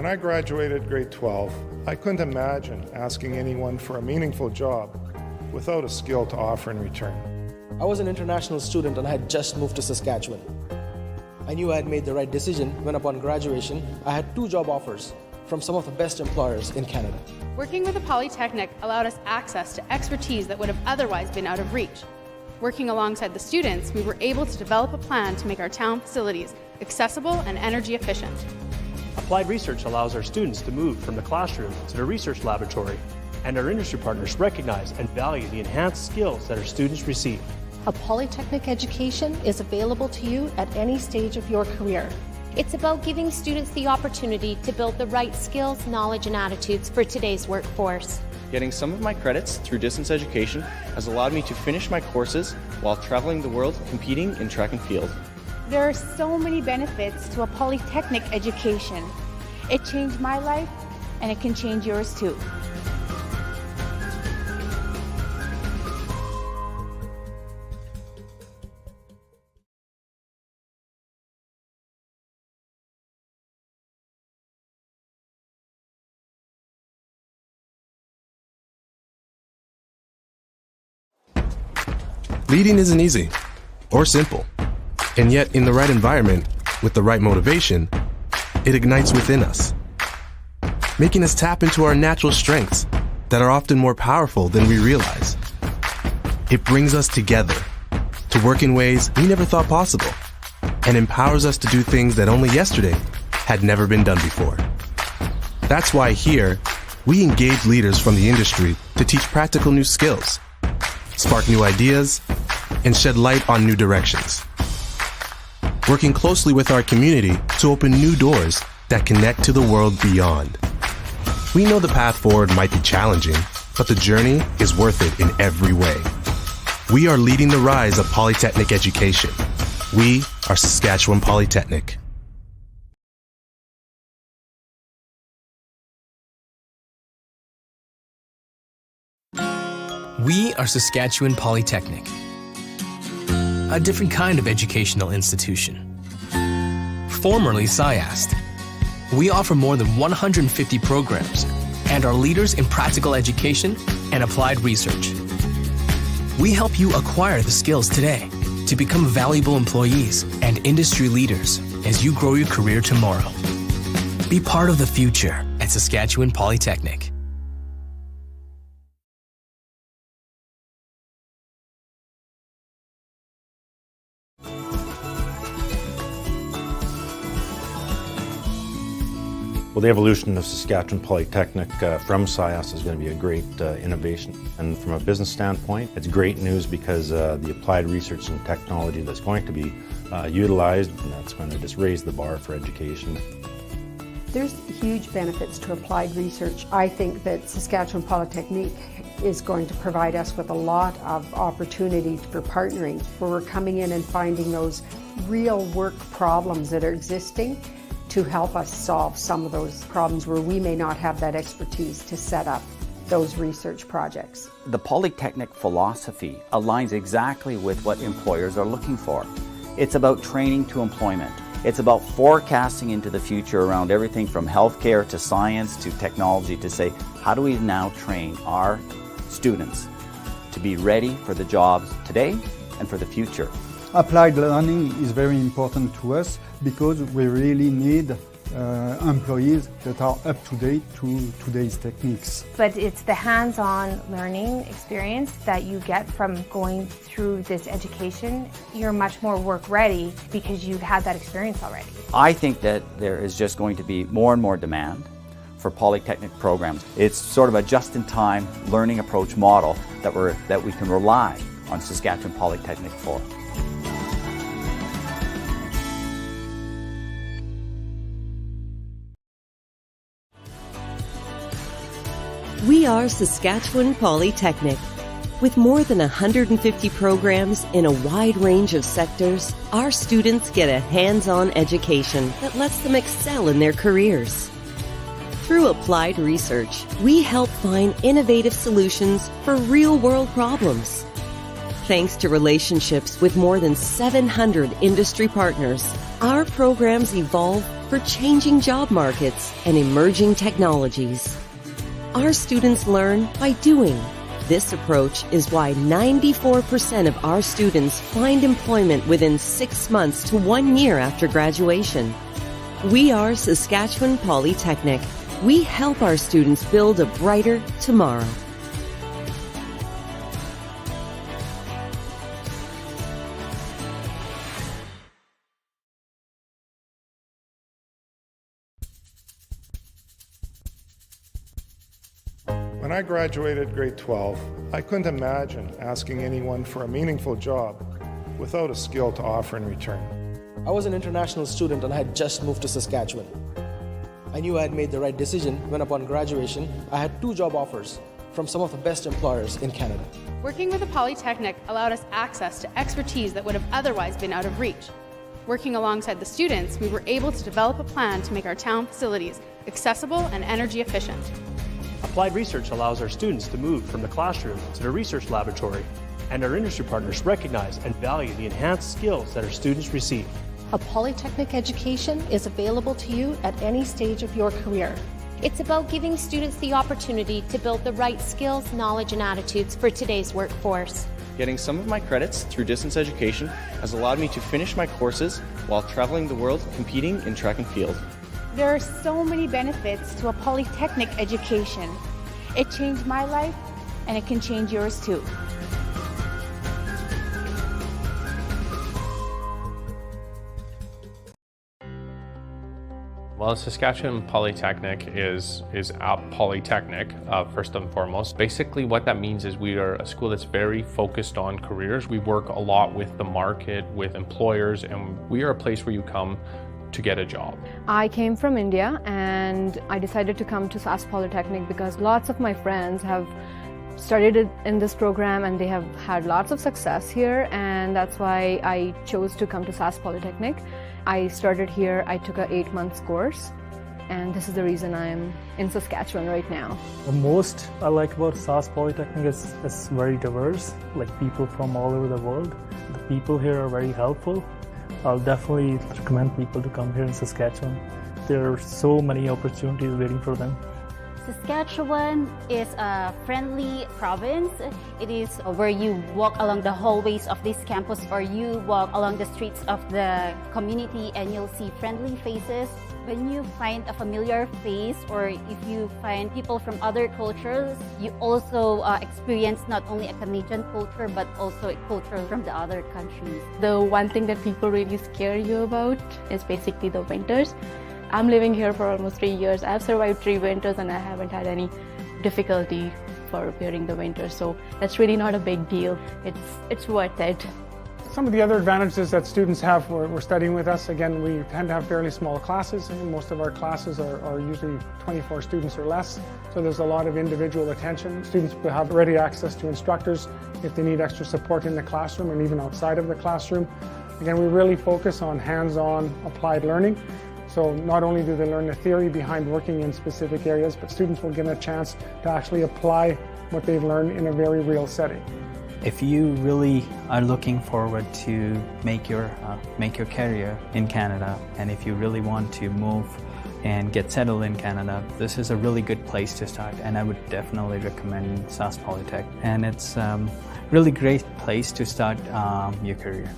When I graduated grade 12, I couldn't imagine asking anyone for a meaningful job without a skill to offer in return. I was an international student and I had just moved to Saskatchewan. I knew I had made the right decision when upon graduation, I had 2 job offers from some of the best employers in Canada. Working with the Polytechnic allowed us access to expertise that would have otherwise been out of reach. Working alongside the students, we were able to develop a plan to make our town facilities accessible and energy efficient. Applied research allows our students to move from the classroom to the research laboratory, and our industry partners recognize and value the enhanced skills that our students receive. A Polytechnic education is available to you at any stage of your career. It's about giving students the opportunity to build the right skills, knowledge, and attitudes for today's workforce. Getting some of my credits through distance education has allowed me to finish my courses while traveling the world competing in track and field. There are so many benefits to a Polytechnic education. It changed my life, and it can change yours too. Leading isn't easy or simple, and yet in the right environment, with the right motivation, it ignites within us, making us tap into our natural strengths that are often more powerful than we realize. It brings us together to work in ways we never thought possible and empowers us to do things that only yesterday had never been done before. That's why here, we engage leaders from the industry to teach practical new skills, spark new ideas, and shed light on new directions. Working closely with our community to open new doors that connect to the world beyond. We know the path forward might be challenging, but the journey is worth it in every way. We are leading the rise of Polytechnic education. We are Saskatchewan Polytechnic. We are Saskatchewan Polytechnic, a different kind of educational institution. Formerly SciAst, we offer more than 150 programs and are leaders in practical education and applied research. We help you acquire the skills today to become valuable employees and industry leaders as you grow your career tomorrow. Be part of the future at Saskatchewan Polytechnic. Well, the evolution of Saskatchewan Polytechnic from SciAst is going to be a great innovation. And from a business standpoint, it's great news because the applied research and technology that's going to be utilized, and that's going to just raise the bar for education. There's huge benefits to applied research. I think that Saskatchewan Polytechnic is going to provide us with a lot of opportunity for partnering, where we're coming in and finding those real work problems that are existing to help us solve some of those problems where we may not have that expertise to set up those research projects. The Polytechnic philosophy aligns exactly with what employers are looking for. It's about training to employment. It's about forecasting into the future around everything from healthcare to science to technology to say, how do we now train our students to be ready for the jobs today and for the future? Applied learning is very important to us because we really need employees that are up to date to today's techniques. But it's the hands-on learning experience that you get from going through this education. You're much more work ready because you've had that experience already. I think that there is just going to be more and more demand for Polytechnic programs. It's sort of a just-in-time learning approach model that we can rely on Saskatchewan Polytechnic for. We are Saskatchewan Polytechnic. With more than 150 programs in a wide range of sectors, our students get a hands-on education that lets them excel in their careers. Through applied research, we help find innovative solutions for real-world problems. Thanks to relationships with more than 700 industry partners, our programs evolve for changing job markets and emerging technologies. Our students learn by doing. This approach is why 94% of our students find employment within 6 months to 1 year after graduation. We are Saskatchewan Polytechnic. We help our students build a brighter tomorrow. When I graduated grade 12, I couldn't imagine asking anyone for a meaningful job without a skill to offer in return. I was an international student and I had just moved to Saskatchewan. I knew I had made the right decision when upon graduation, I had 2 job offers from some of the best employers in Canada. Working with the Polytechnic allowed us access to expertise that would have otherwise been out of reach. Working alongside the students, we were able to develop a plan to make our town facilities accessible and energy efficient. Applied research allows our students to move from the classroom to the research laboratory, and our industry partners recognize and value the enhanced skills that our students receive. A polytechnic education is available to you at any stage of your career. It's about giving students the opportunity to build the right skills, knowledge, and attitudes for today's workforce. Getting some of my credits through distance education has allowed me to finish my courses while traveling the world competing in track and field. There are so many benefits to a polytechnic education. It changed my life, and it can change yours too. Well, Saskatchewan Polytechnic is a polytechnic, first and foremost. Basically, what that means is we are a school that's very focused on careers. We work a lot with the market, with employers, and we are a place where you come to get a job. I came from India and I decided to come to SAS Polytechnic because lots of my friends have studied in this program and they have had lots of success here, and that's why I chose to come to SAS Polytechnic. I started here, I took an 8-month course, and this is the reason I'm in Saskatchewan right now. The most I like about SAS Polytechnic is it's very diverse, like people from all over the world. The people here are very helpful. I'll definitely recommend people to come here in Saskatchewan. There are so many opportunities waiting for them. Saskatchewan is a friendly province. It is where you walk along the hallways of this campus or you walk along the streets of the community and you'll see friendly faces. When you find a familiar face or if you find people from other cultures, you also experience not only a Canadian culture but also a culture from the other countries. The one thing that people really scare you about is basically the winters. I'm living here for almost 3 years. I've survived 3 winters and I haven't had any difficulty for bearing the winter, so that's really not a big deal. It's worth it. Some of the other advantages that students have for studying with us, again, we tend to have fairly small classes. Most of our classes are usually 24 students or less, so there's a lot of individual attention. Students will have ready access to instructors if they need extra support in the classroom and even outside of the classroom. Again, we really focus on hands-on applied learning. So not only do they learn the theory behind working in specific areas, but students will get a chance to actually apply what they've learned in a very real setting. If you really are looking forward to make your career in Canada, and if you really want to move and get settled in Canada, this is a really good place to start, and I would definitely recommend SAS Polytech. And it's a really great place to start your career.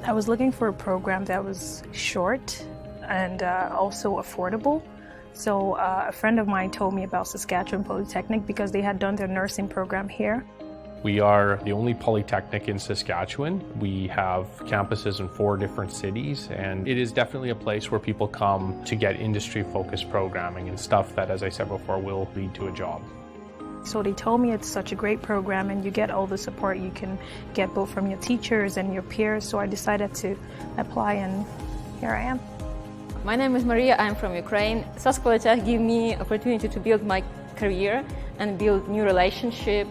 I was looking for a program that was short and also affordable. So a friend of mine told me about Saskatchewan Polytechnic because they had done their nursing program here. We are the only polytechnic in Saskatchewan. We have campuses in 4 different cities, and it is definitely a place where people come to get industry-focused programming and stuff that, as I said before, will lead to a job. So they told me it's such a great program and you get all the support you can get both from your teachers and your peers. So I decided to apply and here I am. My name is Maria, I'm from Ukraine. SAS Polytech gave me opportunity to build my career and build new relationship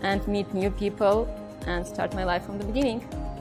and meet new people and start my life from the beginning,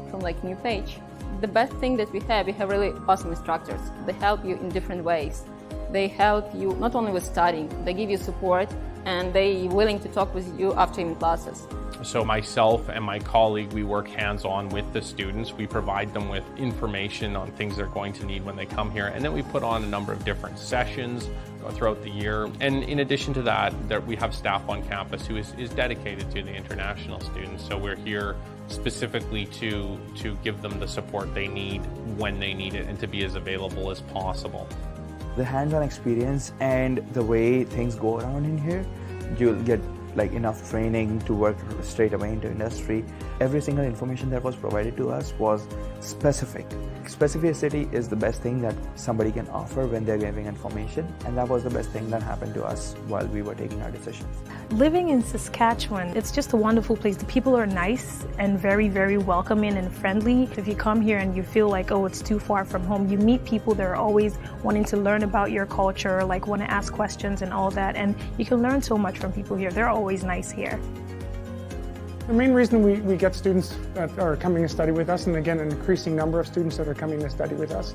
from like new page. The best thing that we have really awesome instructors. They help you in different ways. They help you not only with studying, they give you support and they're willing to talk with you after in classes. So myself and my colleague, we work hands-on with the students. We provide them with information on things they're going to need when they come here. And then we put on a number of different sessions throughout the year. And in addition to that, we have staff on campus who is dedicated to the international students. So we're here specifically to give them the support they need when they need it and to be as available as possible. The hands-on experience and the way things go around in here, you'll get like enough training to work straight away into industry. Every single information that was provided to us was specific. Specificity is the best thing that somebody can offer when they're giving information, and that was the best thing that happened to us while we were taking our decisions. Living in Saskatchewan, it's just a wonderful place. The people are nice and very, very welcoming and friendly. If you come here and you feel like, oh, it's too far from home, you meet people that are always wanting to learn about your culture, like want to ask questions and all that, and you can learn so much from people here. They're always nice here. The main reason we get students that are coming to study with us, and again an increasing number of students that are coming to study with us,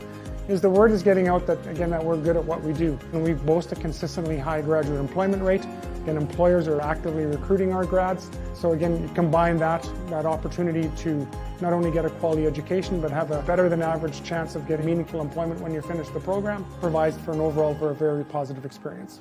is the word is getting out that, again, that we're good at what we do. And we boast a consistently high graduate employment rate. Again, employers are actively recruiting our grads. So again, you combine that opportunity to not only get a quality education, but have a better than average chance of getting meaningful employment when you finish the program, provides for an overall very positive experience.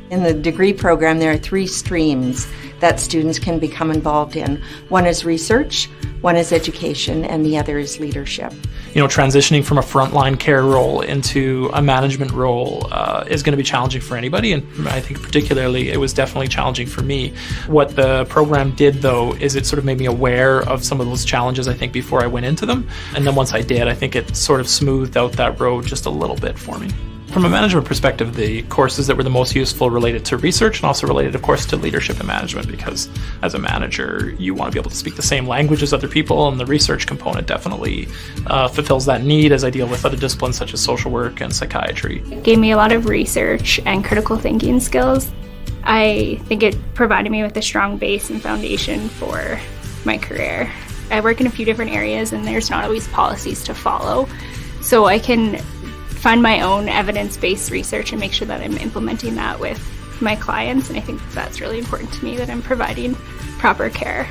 In the degree program, there are 3 streams that students can become involved in. One is research, one is education, and the other is leadership. You know, transitioning from a frontline care role into a management role is going to be challenging for anybody, and I think particularly it was definitely challenging for me. What the program did, though, is it sort of made me aware of some of those challenges, I think, before I went into them. And then once I did, I think it sort of smoothed out that road just a little bit for me. From a management perspective, the courses that were the most useful related to research and also related, of course, to leadership and management, because as a manager, you want to be able to speak the same language as other people, and the research component definitely fulfills that need as I deal with other disciplines such as social work and psychiatry. It gave me a lot of research and critical thinking skills. I think it provided me with a strong base and foundation for my career. I work in a few different areas and there's not always policies to follow, so I can find my own evidence-based research and make sure that I'm implementing that with my clients, and I think that's really important to me, that I'm providing proper care.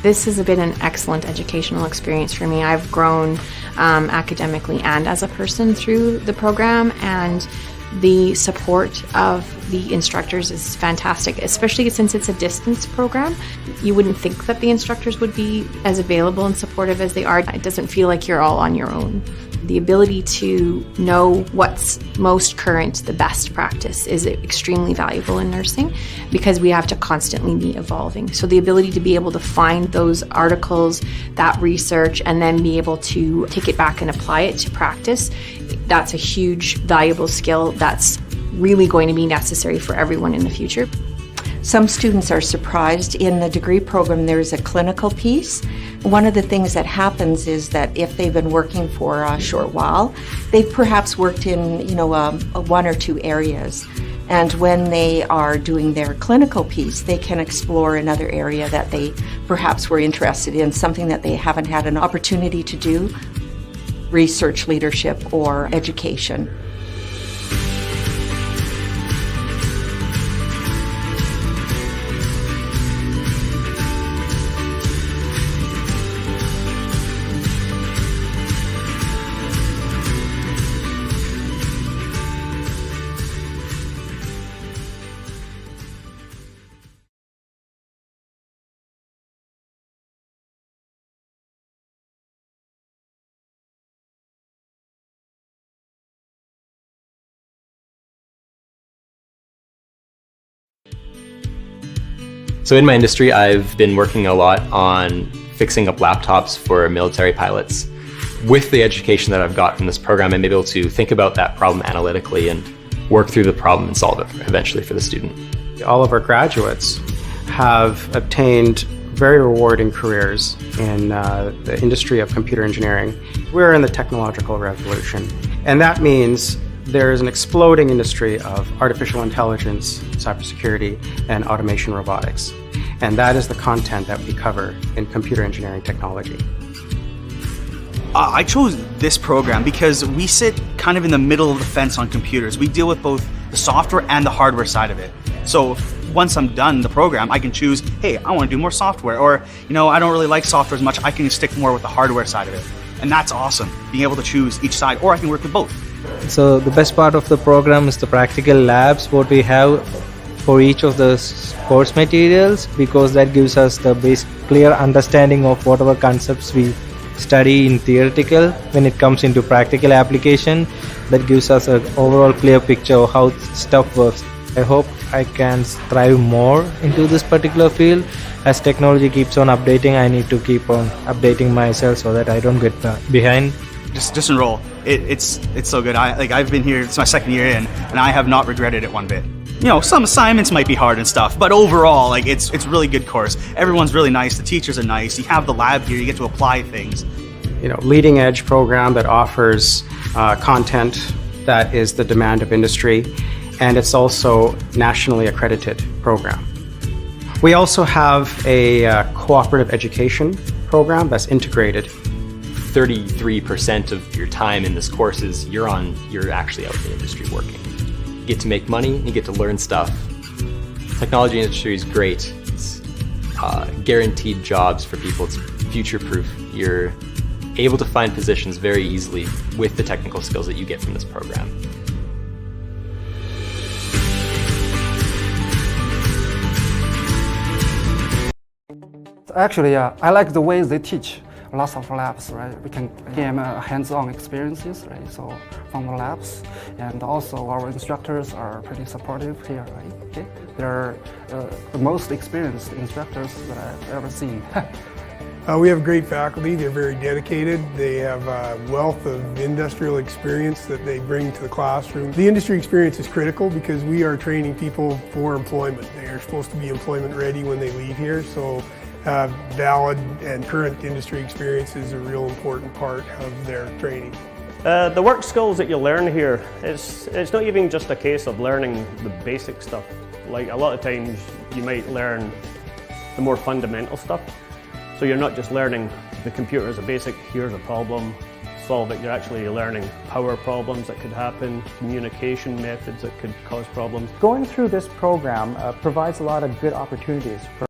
This has been an excellent educational experience for me. I've grown academically and as a person through the program, and the support of the instructors is fantastic, especially since it's a distance program. You wouldn't think that the instructors would be as available and supportive as they are. It doesn't feel like you're all on your own. The ability to know what's most current, the best practice, is extremely valuable in nursing because we have to constantly be evolving. So the ability to be able to find those articles, that research, and then be able to take it back and apply it to practice, that's a huge, valuable skill that's really going to be necessary for everyone in the future. Some students are surprised. In the degree program, there's a clinical piece. One of the things that happens is that if they've been working for a short while, they've perhaps worked in, one or two areas. And when they are doing their clinical piece, they can explore another area that they perhaps were interested in, something that they haven't had an opportunity to do, research, leadership, or education. So in my industry, I've been working a lot on fixing up laptops for military pilots. With the education that I've got from this program, I'm able to think about that problem analytically and work through the problem and solve it eventually for the student. All of our graduates have obtained very rewarding careers in the industry of computer engineering. We're in the technological revolution, and that means there is an exploding industry of artificial intelligence, cybersecurity, and automation robotics. And that is the content that we cover in computer engineering technology. I chose this program because we sit kind of in the middle of the fence on computers. We deal with both the software and the hardware side of it. So once I'm done the program, I can choose, hey, I want to do more software, or, you know, I don't really like software as much. I can stick more with the hardware side of it. And that's awesome, being able to choose each side, or I can work with both. So the best part of the program is the practical labs, what we have for each of the course materials, because that gives us the clear understanding of whatever concepts we study in theoretical. When it comes into practical application, that gives us an overall clear picture of how stuff works. I hope I can thrive more into this particular field. As technology keeps on updating, I need to keep on updating myself so that I don't get behind. Just enroll. It's so good. I've been here, it's my second year in, and I have not regretted it one bit. You know, some assignments might be hard and stuff, but overall, it's really good course. Everyone's really nice, the teachers are nice, you have the lab here, you get to apply things. You know, leading edge program that offers content that is the demand of industry, and it's also nationally accredited program. We also have a cooperative education program that's integrated. 33% of your time in this course is you're actually out in the industry working. You get to make money, you get to learn stuff. Technology industry is great. It's guaranteed jobs for people. It's future-proof. You're able to find positions very easily with the technical skills that you get from this program. Actually, I like the way they teach. Lots of labs, right? We can gain hands-on experiences, right? So from the labs, and also our instructors are pretty supportive here, right? Okay, they're the most experienced instructors that I've ever seen. We have great faculty. They're very dedicated. They have a wealth of industrial experience that they bring to the classroom. The industry experience is critical because we are training people for employment. They are supposed to be employment ready when they leave here, so valid and current industry experience is a real important part of their training. The work skills that you learn here, it's not even just a case of learning the basic stuff. Like a lot of times you might learn the more fundamental stuff. So you're not just learning the computer as a basic, here's a problem, solve it. You're actually learning power problems that could happen, communication methods that could cause problems. Going through this program provides a lot of good opportunities for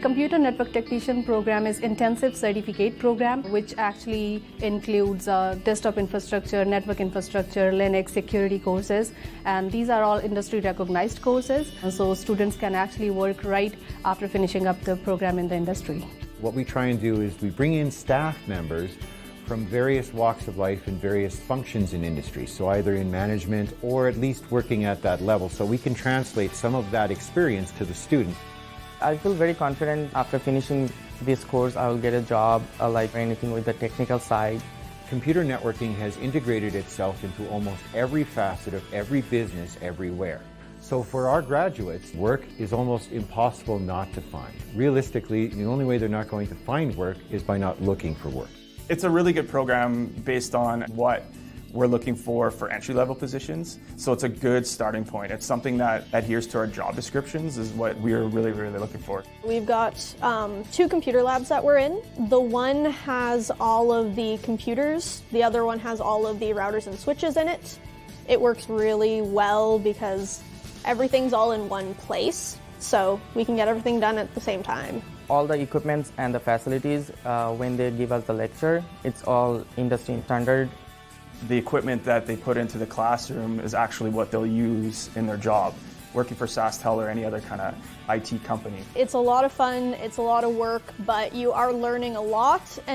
Computer Network Technician program is intensive certificate program which actually includes desktop infrastructure, network infrastructure, Linux, security courses, and these are all industry recognized courses, and so students can actually work right after finishing up the program in the industry. What we try and do is we bring in staff members from various walks of life and various functions in industry, so either in management or at least working at that level, so we can translate some of that experience to the student. I feel very confident after finishing this course I will get a job like anything with the technical side. Computer networking has integrated itself into almost every facet of every business everywhere. So for our graduates, work is almost impossible not to find. Realistically, the only way they're not going to find work is by not looking for work. It's a really good program based on what we're looking for entry-level positions. So it's a good starting point. It's something that adheres to our job descriptions is what we're really, really looking for. We've got 2 computer labs that we're in. The one has all of the computers. The other one has all of the routers and switches in it. It works really well because everything's all in one place, so we can get everything done at the same time. All the equipments and the facilities, when they give us the lecture, it's all industry standard. The equipment that they put into the classroom is actually what they'll use in their job, working for SaskTel or any other kind of IT company. It's a lot of fun, it's a lot of work, but you are learning a lot.